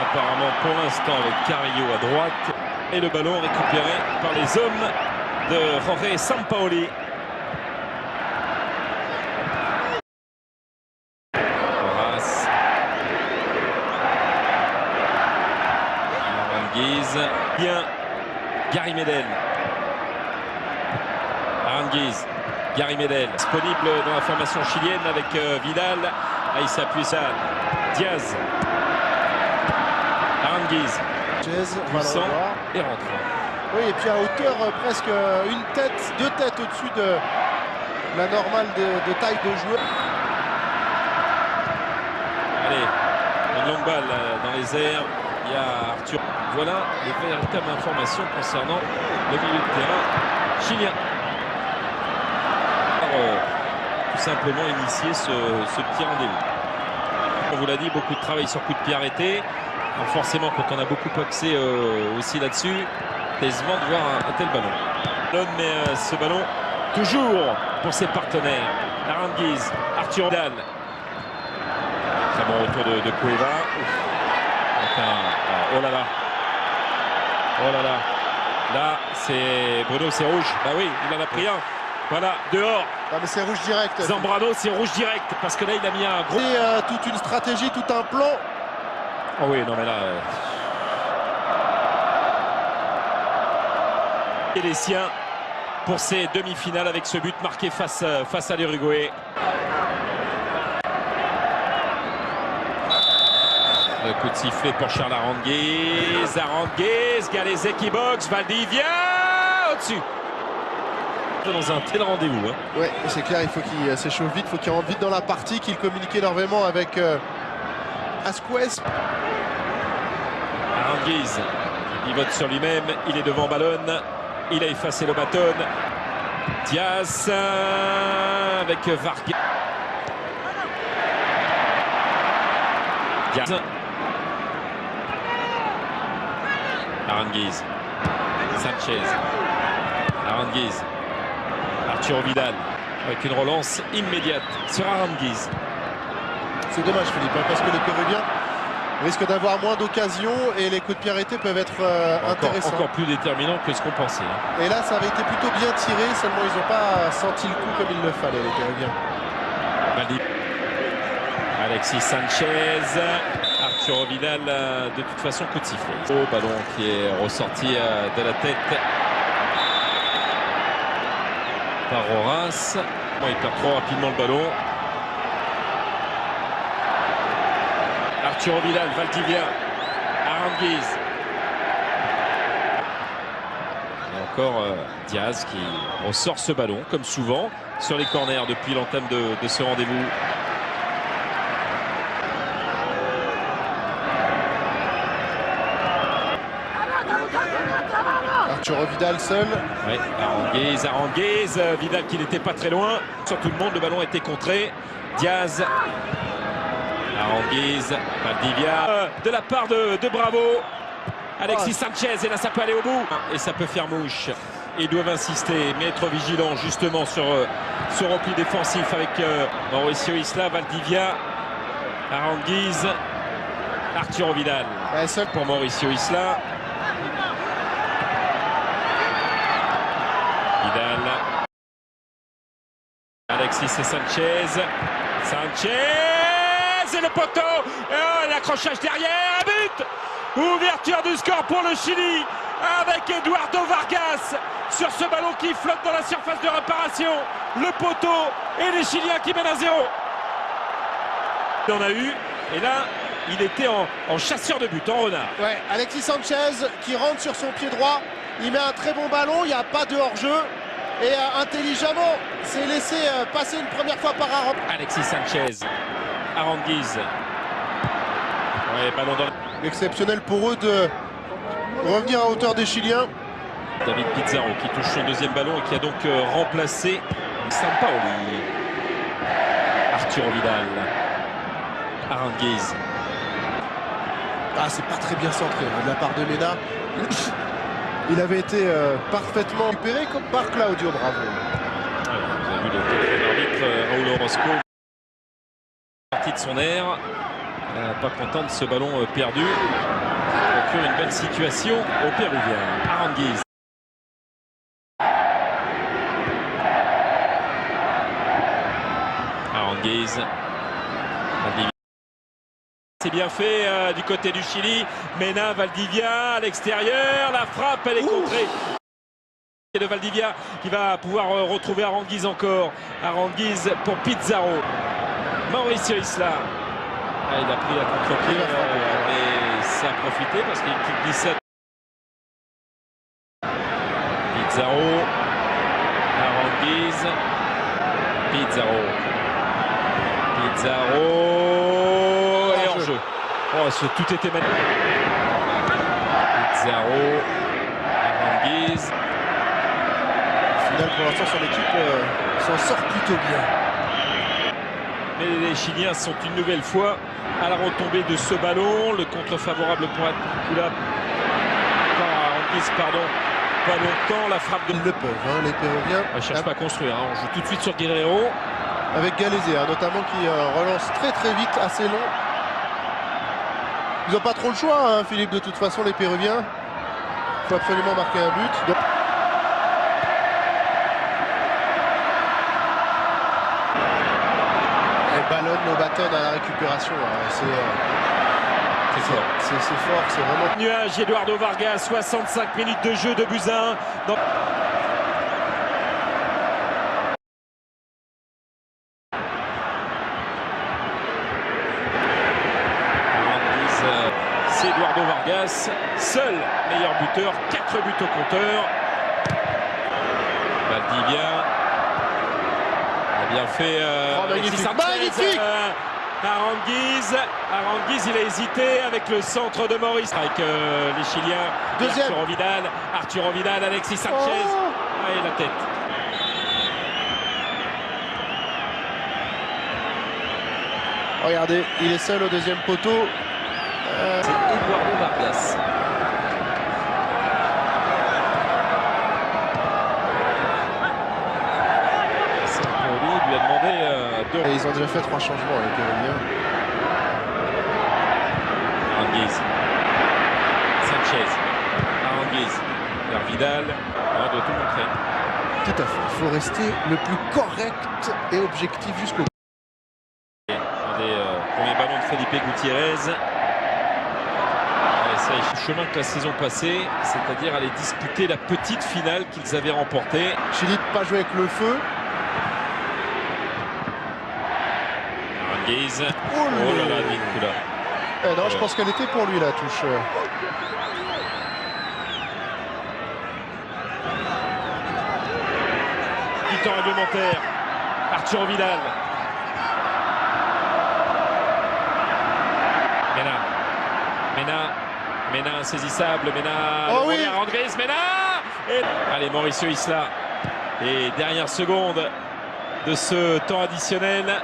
apparemment pour l'instant avec Carrillo à droite. Et le ballon récupéré par les hommes de Jorge Sampaoli. Horace. Aranguiz. Bien. Gary Medel. Aranguiz. Gary Medel. Disponible dans la formation chilienne avec Vidal. Aïssa Puissal. Diaz. Aranguiz. Puissant et rentrant. Oui, et puis à hauteur presque une tête, deux têtes au-dessus de la normale de taille de joueur. Allez, une longue balle dans les airs. Il y a Arthur. Voilà les véritables informations concernant le milieu de terrain chilien. Tout simplement initier ce petit rendez-vous. On vous l'a dit, beaucoup de travail sur coup de pied arrêté. Alors forcément, quand on a beaucoup axé aussi là-dessus, décevant de voir un tel ballon. L'homme met ce ballon toujours pour ses partenaires. Aranguiz, Arthur Vidal. Très bon retour de Cueva. Oh là là. Oh là là. Là, c'est Bruno, c'est rouge. Bah oui, il en a pris un. Voilà, dehors. Ah, mais c'est rouge direct. Zambrano, c'est rouge direct. Parce que là, il a mis un gros... C'est toute une stratégie, tout un plan. Oh oui, non mais là... Et les siens pour ces demi-finales avec ce but marqué face à l'Uruguay. Le coup de sifflet pour Charles Aranguiz. Aranguiz, Galese qui boxe, Valdivia au-dessus. Dans un tel rendez-vous. Hein. Ouais, c'est clair, il faut qu'il s'échauffe vite, il faut qu'il rentre vite dans la partie, qu'il communique énormément avec Asquez. Aranguiz, il vote sur lui-même, il est devant ballon, il a effacé le bâton. Diaz avec Vargas. Diaz. Aranguiz. Sanchez. Aranguiz. Arturo Vidal avec une relance immédiate sur Aranguiz. C'est dommage Philippe, hein, parce que les Péruviens risquent d'avoir moins d'occasions et les coups de pied arrêtés peuvent être intéressants. Encore plus déterminants que ce qu'on pensait. Hein. Et là, ça avait été plutôt bien tiré, seulement ils n'ont pas senti le coup comme il le fallait, les Péruviens. Alexis Sanchez, Arturo Vidal, de toute façon, coup de sifflet. Au ballon qui est ressorti de la tête par Horace. Bon, il perd trop rapidement le ballon. Arturo Vidal, Valdivia, Aranguiz. Et encore Diaz qui ressort ce ballon, comme souvent, sur les corners depuis l'entame de ce rendez-vous. Arturo Vidal seul. Oui, Aranguiz, Vidal qui n'était pas très loin. Sur tout le monde, le ballon était contré. Diaz. Aranguiz, Valdivia, de la part de Bravo, Alexis Sanchez, et là ça peut aller au bout, et ça peut faire mouche. Ils doivent insister, mais être vigilants justement sur ce repli défensif avec Mauricio Isla, Valdivia, Aranguiz, Arturo Vidal. Seul pour Mauricio Isla. Vidal. Alexis et Sanchez. Et le poteau, l'accrochage derrière, un but. Ouverture du score pour le Chili avec Eduardo Vargas sur ce ballon qui flotte dans la surface de réparation. Le poteau et les Chiliens qui mènent à 0. Il en a eu, et là il était en chasseur de but, en renard. Ouais, Alexis Sanchez qui rentre sur son pied droit, il met un très bon ballon, il n'y a pas de hors-jeu. Et intelligemment, c'est laissé passer une première fois par Aranguiz. Alexis Sanchez. Aranguiz. Ouais, ballon dans... Exceptionnel pour eux de revenir à hauteur des Chiliens. David Pizarro qui touche son deuxième ballon et qui a donc remplacé Sampaoli. Arturo Vidal. Aranguiz. Ah, c'est pas très bien centré de la part de Mena. Il avait été parfaitement récupéré comme par Claudio Bravo. Alors, vous avez vu le arbitre Raúl Orozco. Partie de son air. Pas content de ce ballon perdu. Ça procure une belle situation au Péruvien. Aranguiz. Aranguiz. C'est bien fait du côté du Chili. Mena, Valdivia à l'extérieur. La frappe, elle est contrée. Et de Valdivia qui va pouvoir retrouver Aranguiz encore. Aranguiz pour Pizarro. Mauricio Isla. Ah, il a pris la contre-pied et ça a profité parce qu'il glisse ça. Pizarro. Aranguiz. Pizarro. Pizarro. Et hors jeu. Oh, tout était magnifique. Pizarro. Aranguiz. Pour l'instant, son équipe s'en sort plutôt bien. Mais les Chiliens sont une nouvelle fois à la retombée de ce ballon. Le contre favorable pour Aranguiz, pardon. Pas longtemps, la frappe de... Ils le peuvent, les Péruviens. On ne cherche pas à construire, on joue tout de suite sur Guerrero. Avec Galese, notamment qui relance très vite, assez long. Ils n'ont pas trop le choix, Philippe, de toute façon, les Péruviens. Il faut absolument marquer un but. Donc... ballonne nos bâtons à la récupération. C'est fort. C'est fort, c'est vraiment... Nuage, Eduardo Vargas, 65 minutes de jeu de Buzyn. Dans... C'est Eduardo Vargas, seul meilleur buteur, 4 buts au compteur. Valdivia. Bien fait. Magnifique. Aranguiz, il a hésité avec le centre de Maurice. Avec les Chiliens. Deuxième. Arturo Vidal, Alexis Sanchez. Et la tête. Regardez, il est seul au deuxième poteau. C'est Eduardo Vargas. Et ils ont déjà fait 3 changements, les Péruviens. Aranguiz. Sanchez. Aranguiz. Vers Vidal. On doit tout montrer. Tout à fait. Il faut rester le plus correct et objectif jusqu'au bout. Un des premiers ballons de Felipe Gutiérrez. Ça est le chemin que la saison passée, c'est-à-dire aller disputer la petite finale qu'ils avaient remportée. Chili pas joué avec le feu. Oh là là, Vincula. Non, je pense qu'elle était pour lui la touche. Du temps réglementaire. Arturo Vidal. Mena insaisissable. Oh oui. Aranguiz, Mena. Et... Allez, Mauricio Isla. Et dernière seconde de ce temps additionnel.